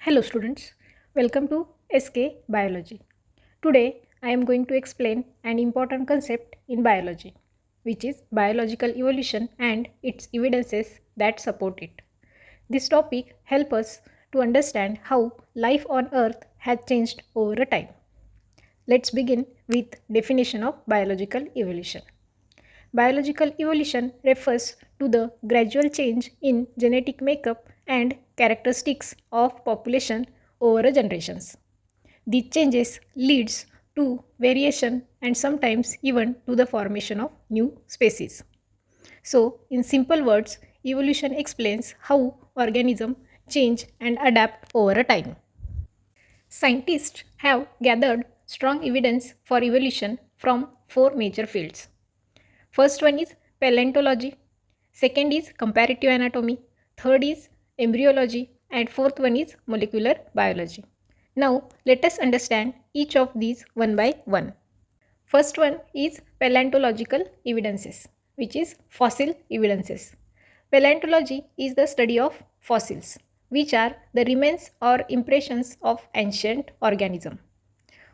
Hello students, welcome to SK Biology. Today I am going to explain an important concept in biology, which is biological evolution and its evidences that support it. This topic helps us to understand how life on earth has changed over a time. Let's begin with definition of biological evolution. Biological evolution refers to the gradual change in genetic makeup and characteristics of population over generations. These changes leads to variation and sometimes even to the formation of new species. So, in simple words, evolution explains how organisms change and adapt over a time. Scientists have gathered strong evidence for evolution from four major fields. First one is paleontology, second is comparative anatomy, third is embryology, and fourth one is molecular biology. Now, let us understand each of these one by one. First one is paleontological evidences, which is fossil evidences. Paleontology is the study of fossils, which are the remains or impressions of ancient organisms.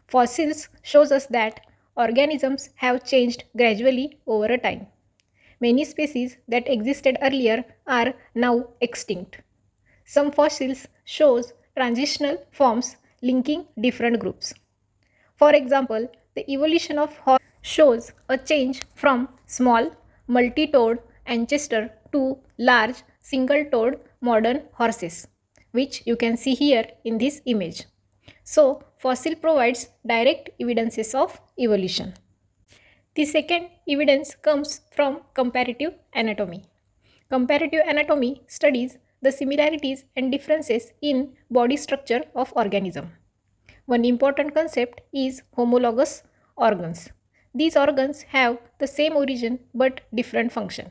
Fossils shows us that organisms have changed gradually over a time. Many species that existed earlier are now extinct. Some fossils shows transitional forms linking different groups. For example, the evolution of horse shows a change from small multi-toed ancestor to large single-toed modern horses, which you can see here in this image. So, fossil provides direct evidences of evolution. The second evidence comes from comparative anatomy. Comparative anatomy studies the similarities and differences in body structure of organism. One important concept is homologous organs. These organs have the same origin but different function.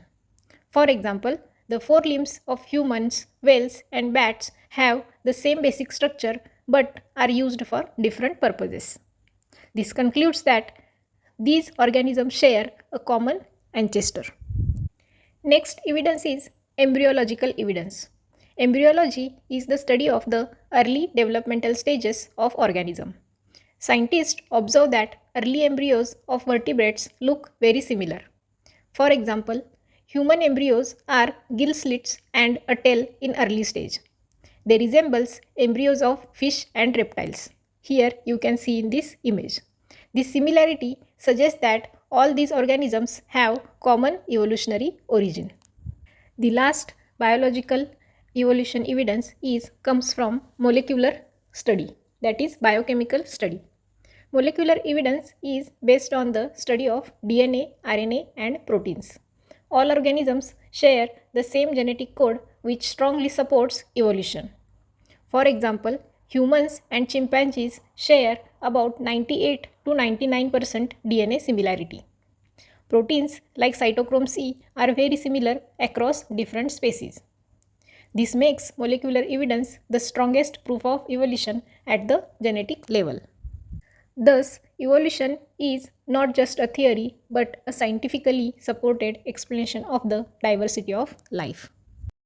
For example, the forelimbs of humans, whales, and bats have the same basic structure but are used for different purposes. This concludes that these organisms share a common ancestor. Next evidence is embryological evidence. Embryology is the study of the early developmental stages of organism. Scientists observe that early embryos of vertebrates look very similar. For example, human embryos are gill slits and a tail in early stage. They resemble embryos of fish and reptiles. Here you can see in this image. This similarity suggests that all these organisms have common evolutionary origin. The last biological evolution evidence comes from molecular study, that is biochemical study. Molecular evidence is based on the study of DNA, RNA, and proteins. All organisms share the same genetic code which strongly supports evolution. For example, humans and chimpanzees share about 98 to 99% DNA similarity. Proteins like cytochrome C are very similar across different species. This makes molecular evidence the strongest proof of evolution at the genetic level. Thus, evolution is not just a theory but a scientifically supported explanation of the diversity of life.